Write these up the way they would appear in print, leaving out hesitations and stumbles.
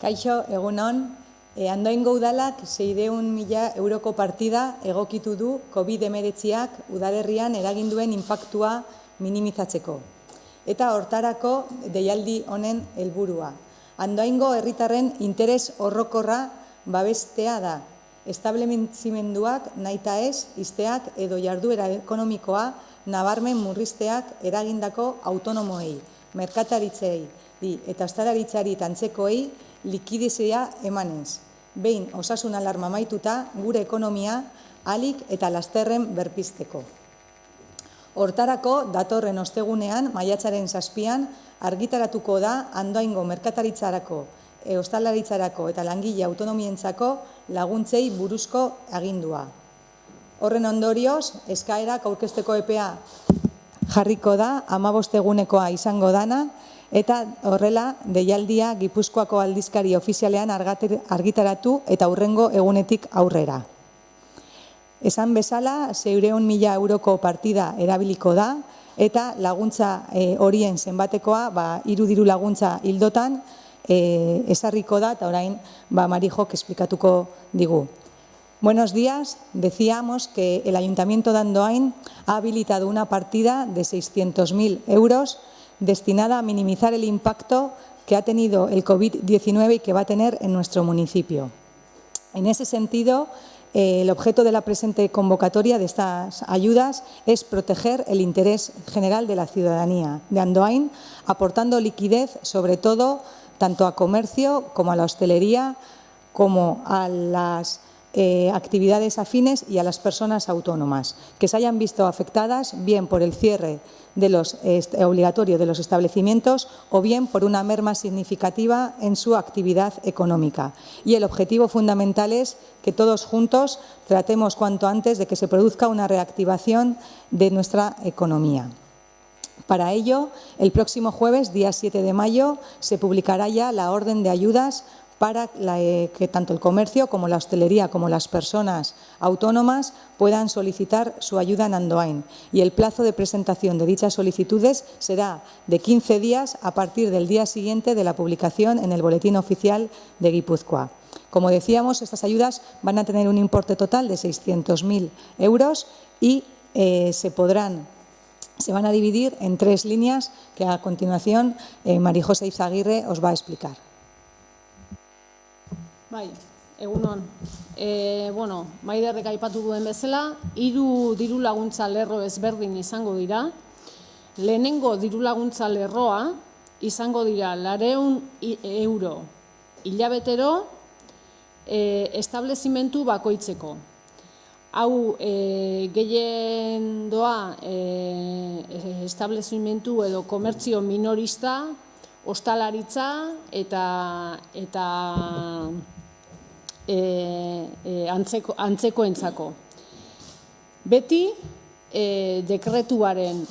Kaixo, egunon, Andoaingo udalak 600.000 euroko partida egokitu du COVID-19ak udalerrian eraginduen inpaktua minimizatzeko. Eta hortarako deialdi honen helburua. Andoaingo herritarren interes orokorra babestea da. Establezimenduak nahita ez, ixteak edo jarduera ekonomikoa nabarmen murrizteak eragindako autonomoei, merkataritzei eta ostalaritzari tantzekoei likidizia emanez. Behin osasun alarma amaituta gure ekonomia ahalik eta lasterren berpizteko. Hortarako datorren ostegunean, maiatzaren 7an, argitaratuko da Andoaingo merkataritzarako, ostalaritzarako eta langile autonomientzako laguntzei buruzko agindua. Horren ondorioz, eskaerak aurkezteko epea jarriko da, 15 egunekoa izango dana, eta horrela deialdia Gipuzkoako aldizkari ofizialean argitaratu eta hurrengo egunetik aurrera. Esan bezala, 600.000 euroko partida erabiliko da eta laguntza horien zenbatekoa 3 diru laguntza hildotan ezarriko da eta orain Marijok esplikatuko digu. Buenos días. Decíamos que el Ayuntamiento de Andoain ha habilitado una partida de 600.000 euros destinada a minimizar el impacto que ha tenido el COVID-19 y que va a tener en nuestro municipio. En ese sentido, el objeto de la presente convocatoria de estas ayudas es proteger el interés general de la ciudadanía de Andoain, aportando liquidez, sobre todo, tanto a comercio como a la hostelería, como a las actividades afines y a las personas autónomas que se hayan visto afectadas bien por el cierre obligatorio de los establecimientos o bien por una merma significativa en su actividad económica. Y el objetivo fundamental es que todos juntos tratemos cuanto antes de que se produzca una reactivación de nuestra economía. Para ello, el próximo jueves, día 7 de mayo, se publicará ya la orden de ayudas para que tanto el comercio como la hostelería como las personas autónomas puedan solicitar su ayuda en Andoain. Y el plazo de presentación de dichas solicitudes será de 15 días a partir del día siguiente de la publicación en el Boletín Oficial de Guipúzcoa. Como decíamos, estas ayudas van a tener un importe total de 600.000 euros y se van a dividir en 3 líneas que a continuación Marijose Izaguirre os va a explicar. Bai, egunon. Maiderrek aipatu duen bezala, 3 diru laguntza lerro ezberdin izango dira. Lehenengo diru laguntza lerroa izango dira 400 euro hilabetero establezimentu bakoitzeko. Hau gehien doa establezimentu edo komertzio minorista, ostalaritza eta antzekoentzako. Beti dekretuaren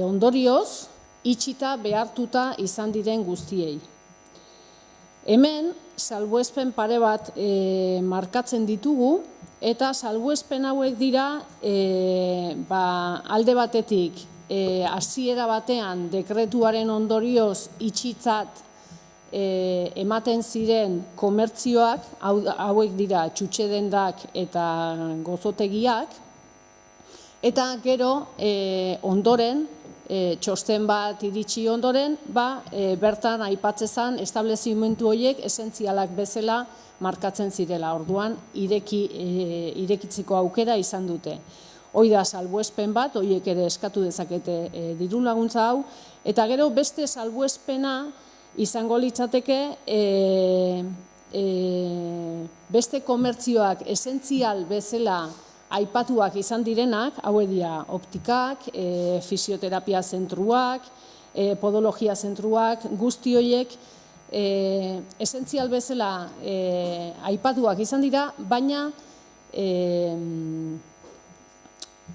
ondorioz itxita behartuta izan diren guztiei. Hemen salbuespen pare bat markatzen ditugu eta salbuespen hauek dira alde batetik hasiera batean dekretuaren ondorioz itxitzat ematen ziren komertzioak, hauek dira txutxedendak eta gozotegiak, eta gero ondoren, txosten bat iritsi ondoren, bertan aipatzezan establezimentu horiek esentzialak bezala markatzen zirela. Orduan, irekitzeko aukera izan dute. Hoi da salbuespen bat, horiek ere eskatu dezakete diru laguntza hau, eta gero beste salbuespena izango litzateke beste komertzioak esentzial bezala aipatuak izan direnak, hauek dira optikak, fisioterapia zentruak, podologia zentruak, guzti horiek esentzial bezala aipatuak izan dira, baina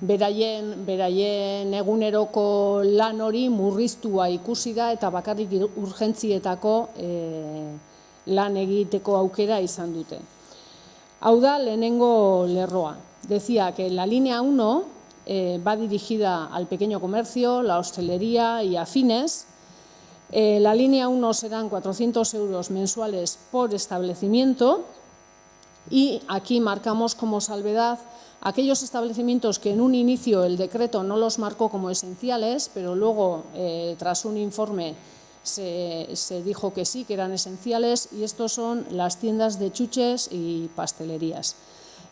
beraien eguneroko lan hori murriztua ikusi da eta bakarrik urgentzietako lan egiteko aukera izan dute. Hau da lehenengo lerroa. Decía que la línea 1 va dirigida al pequeño comercio, la hostelería y afines, La línea 1 serán 400 euros mensuales por establecimiento y aquí marcamos como salvedad aquellos establecimientos que en un inicio el decreto no los marcó como esenciales, pero luego, tras un informe, se dijo que sí, que eran esenciales, y estos son las tiendas de chuches y pastelerías.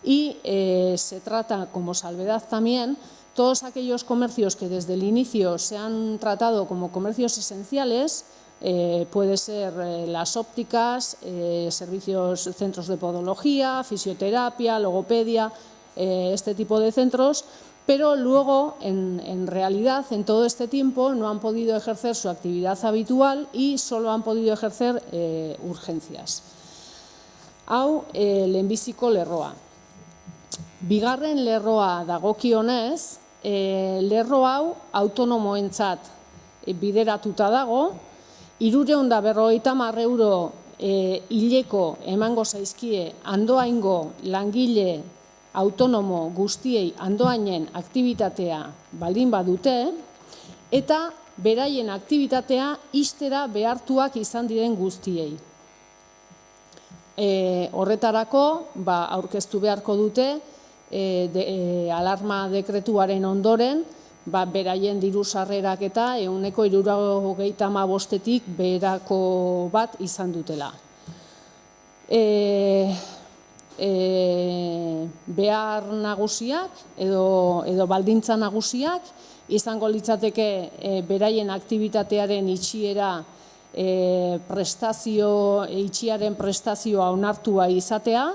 Y se trata como salvedad también todos aquellos comercios que desde el inicio se han tratado como comercios esenciales, puede ser las ópticas, servicios, centros de podología, fisioterapia, logopedia, este tipo de centros, pero luego en realidad en todo este tiempo no han podido ejercer su actividad habitual y solo han podido ejercer urgencias. Hau lehenbiziko lerroa. Bigarren lerroa dagokionez, lerro hau autonomoentzat bideratuta dago, 350 euro hileko emango zaizkie Andoaingo langile autonomo guztiei Andoainen aktibitatea baldin badute, eta beraien aktibitatea ixtera behartuak izan diren guztiei. Horretarako aurkeztu beharko dute alarma dekretuaren ondoren beraien diru sarrerak eta 175-etik beherako bat izan dutela. Behar nagusiak edo baldintza nagusiak izango litzateke beraien aktibitatearen itxiera itxiaren prestazioa onartua izatea,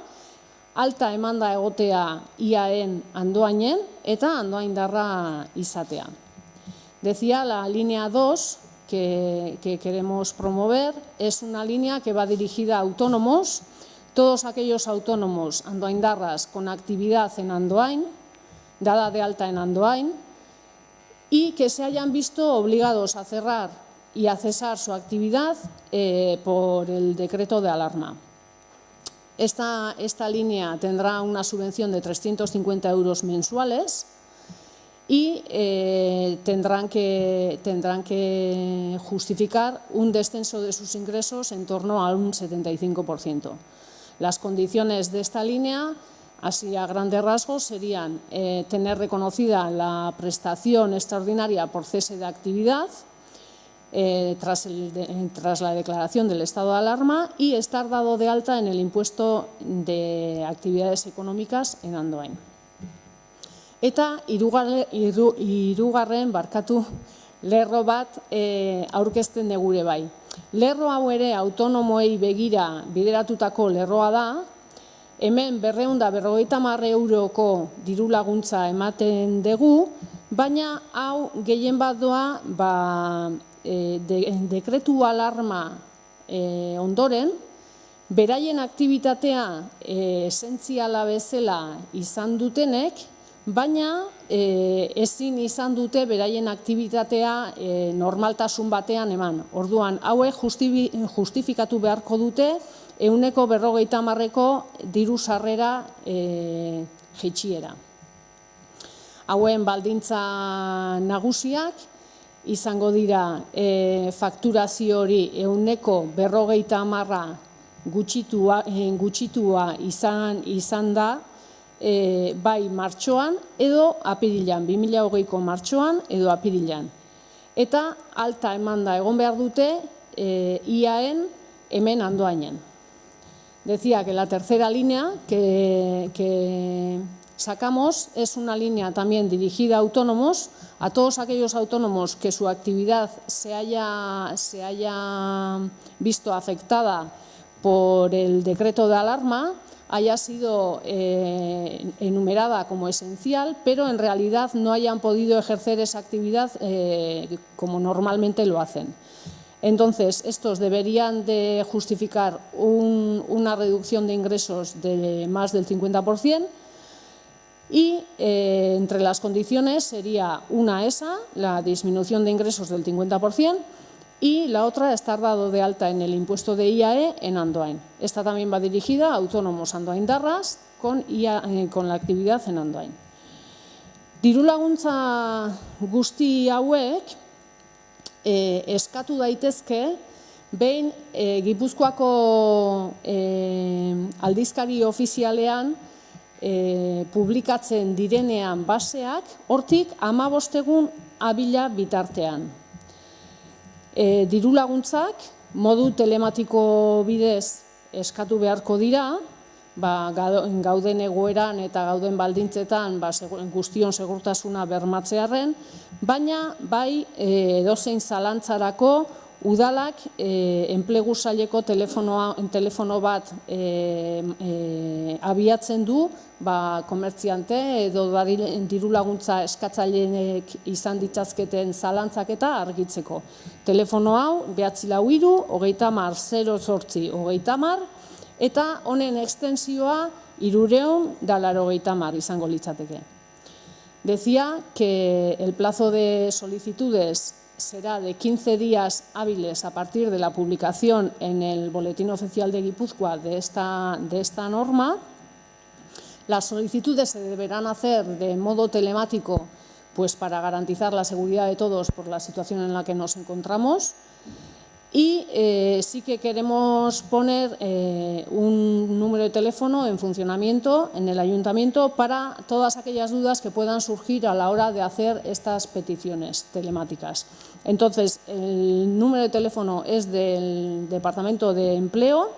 alta emanda egotea IAEN Andoainen eta andoaindarra izatea. Decía, la línea 2 que queremos promover es una línea que va dirigida a autónomos, todos aquellos autónomos andoaindarras con actividad en Andoain, dada de alta en Andoain, y que se hayan visto obligados a cerrar y a cesar su actividad por el decreto de alarma. Esta línea tendrá una subvención de 350 euros mensuales y tendrán que justificar un descenso de sus ingresos en torno a un 75%. Las condiciones de esta línea, así a grandes rasgos, serían tener reconocida la prestación extraordinaria por cese de actividad tras la declaración del estado de alarma y estar dado de alta en el impuesto de actividades económicas en Andoain. Eta hirugarren lerro bat aurkezten dugu bai. Lerro hau ere autonomoei begira bideratutako lerroa da, hemen 250 euroko diru laguntza ematen dugu, baina hau gehien bat doa dekretu alarma ondoren, beraien aktibitatea esentziala bezala izan dutenek, baina ezin izan dute beraien aktibitatea normaltasun batean eman. Orduan, hauek justifikatu beharko dute 150-eko diru sarrera jaitsiera. Hauen baldintza nagusiak izango dira fakturazio hori 150 gutxitua izan da, bai martxoan edo apirilan, 2020ko martxoan edo apirilan. Eta alta emanda egon behar dute IAEN hemen Andoainen. Decía que la tercera línea que sacamos es una línea también dirigida a autónomos, a todos aquellos autónomos que su actividad se haya visto afectada por el decreto de alarma, haya sido enumerada como esencial, pero en realidad no hayan podido ejercer esa actividad como normalmente lo hacen. Entonces, estos deberían de justificar una reducción de ingresos de más del 50% y entre las condiciones sería una esa, la disminución de ingresos del 50%, y la otra, estar dado de alta en el impuesto de IAE en Andoain. Esta también va dirigida a autónomos andoaindarras con la actividad en Andoain. Diru laguntza guzti hauek eskatu daitezke behin Gipuzkoako aldizkari ofizialean publikatzen direnean baseak, hortik 15 egun abila bitartean. Diru laguntzak modu telematiko bidez eskatu beharko dira, gauden egoeran eta gauden baldintzetan guztion segurtasuna bermatzearren, baina bai edozein zalantzarako udalak enplegu saileko telefono bat abiatzen du komertziante edo diru laguntza eskatzaileek izan ditzazketen zalantzak eta argitzeko. Telefono hau 943 30 08 eta honen extensioa 380 izango litzateke. Decía que el plazo de solicitudes será de 15 días hábiles a partir de la publicación en el Boletín Oficial de Guipúzcoa de esta norma. Las solicitudes se deberán hacer de modo telemático, pues para garantizar la seguridad de todos por la situación en la que nos encontramos. Y sí que queremos poner un número de teléfono en funcionamiento en el ayuntamiento para todas aquellas dudas que puedan surgir a la hora de hacer estas peticiones telemáticas. Entonces, el número de teléfono es del Departamento de Empleo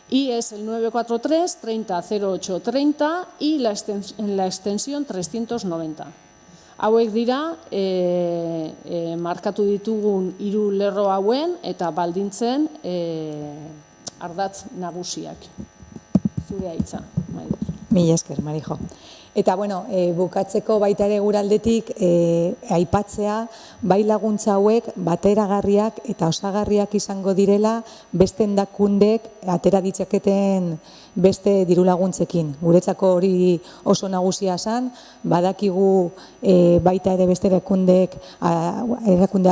y es el 943 30 08 30 y la extensión 390. Hauek dira markatu ditugun 3 lerro hauen eta baldintzen ardatz nagusiak. Zure hitza. Mila esker, Marijo. Eta, bukatzeko baita ere guraldetik aipatzea bai laguntza hauek bateragarriak eta osagarriak izango direla beste endakundek atera ditzaketen beste diru laguntzekin. Guretzako hori oso nagusia zen, badakigu baita ere beste erakundeak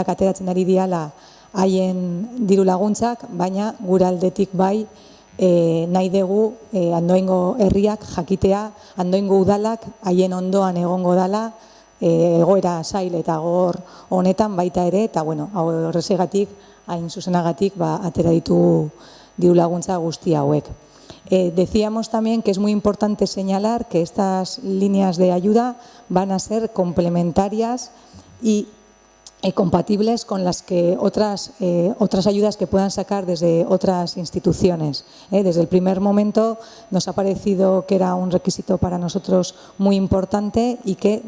ateratzen ari diala haien diru laguntzak, baina guraldetik bai nahi dugu Andoaingo herriak jakitea, Andoaingo udalak haien ondoan egongo dala egoera zail eta gogor honetan baita ere, eta horrezegatik, hain zuzenagatik, atera ditu diru laguntza guzti hauek. Decíamos también que es muy importante señalar que estas líneas de ayuda van a ser complementarias y compatibles con las que otras ayudas que puedan sacar desde otras instituciones. Desde el primer momento nos ha parecido que era un requisito para nosotros muy importante y que,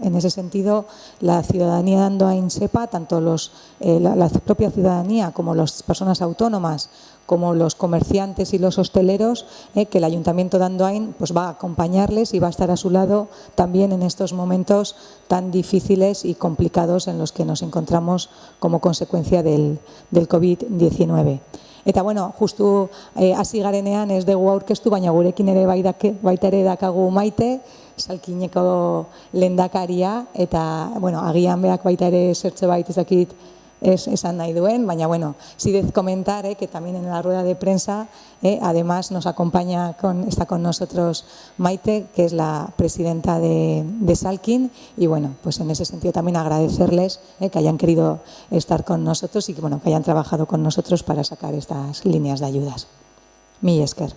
en ese sentido, la ciudadanía de Andoain sepa, tanto la propia ciudadanía como las personas autónomas, como los comerciantes y los hosteleros, que el Ayuntamiento de Andoain va a acompañarles y va a estar a su lado también en estos momentos tan difíciles y complicados en los que nos encontramos como consecuencia del COVID-19. Eta, justu hasi garenean ez dugu aurkeztu, baina gurekin ere baita ere dakagu Maite, Salkineko lehendakaria, eta, agian berak baita ere zertxo bait ezakit esan nahi duen, baina, sí de comentar que también en la rueda de prensa, además nos acompaña, está con nosotros Maite, que es la presidenta de Salkin, y pues en ese sentido también agradecerles que hayan querido estar con nosotros y que hayan trabajado con nosotros para sacar estas líneas de ayudas. Mila esker.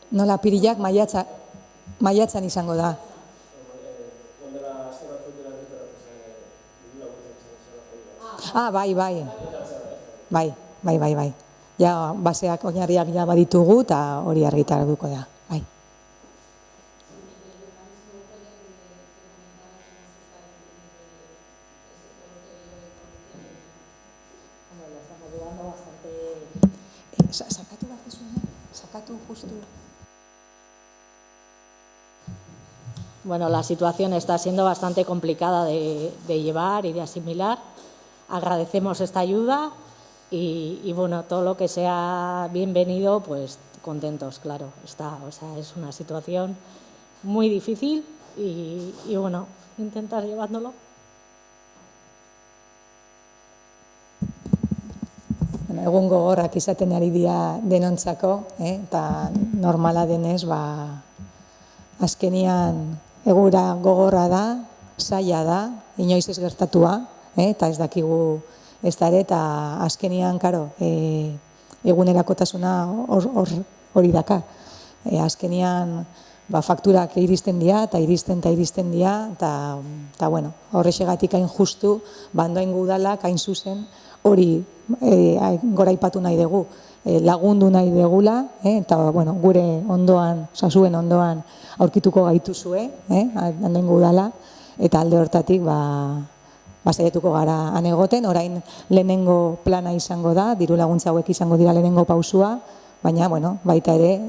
Nola, pirilak maiatzan izango da. Bai. Ja, baseak oinarriak ja baditugu eta hori argitaratuko da. Bai. Sakatu bat zuena? Sakatu justu. Bueno, la situación está siendo bastante complicada de llevar y de asimilar. Agradecemos esta ayuda y todo lo que sea bienvenido, pues contentos, claro, está. O sea, es una situación muy difícil y intentar llevándolo. egun gogorrak izaten ari dira denontzako, eta normala denez, azkenian egura gogorra da, zaila da, inoiz ez gertatua, eta ez dakigu ez da ere, eta azkenian, karo, egunerakotasuna hori daka. Azkenian fakturak iristen dira, eta iristen dira, eta bueno, horrexegatik hain justu, Andoaingo udalak hain zuzen, hori goraipatu nahi dugu, lagundu nahi dugula, eta gure ondoan, zuen ondoan aurkituko gaituzue, Andoaingo udala, eta alde hortatik saiatuko gara han egoten, orain lehenengo plana izango da, diru laguntza hauek izango dira lehenengo pausua, baina baita ere,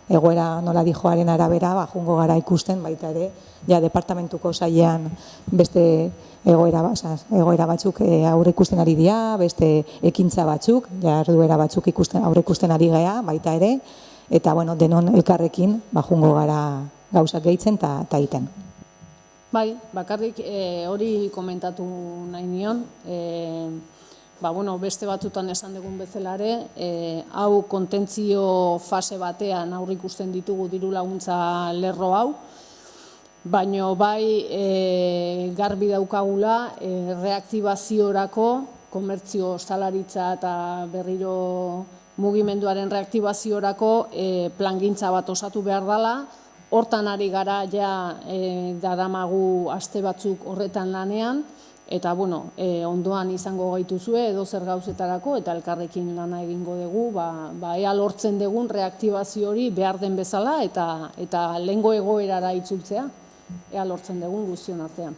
egoera nola dijoaren arabera, jungo gara ikusten, baita ere, ja departamentuko sailean beste egoera batzuk aurre ikusten ari dira, beste ekintza batzuk, jarduera batzuk aurre ikusten ari gara, baita ere, eta denon elkarrekin jungo gara gauzak gehitzen eta egiten. Bai, bakarrik hori komentatu nahi nion, beste batzutan esan dugun bezalare, hau kontentzio fase batean aurre ikusten ditugu diru laguntza lerro hau, baina bai garbi daukagula reaktibaziorako, komertzio, ostalaritza eta berriro mugimenduaren reaktibaziorako plangintza bat osatu behar dela. Hortan ari gara ja daramagu aste batzuk horretan lanean, eta ondoan izango gaituzue edo zer gauzetarako eta elkarrekin lana egingo dugu, ea lortzen dugun reaktibazio hori behar den bezala eta lehengo egoerara itzultzea, ea lortzen dugun guztion artean.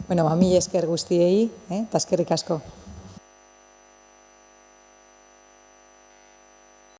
Mila esker guztiei, eta eskerrik asko.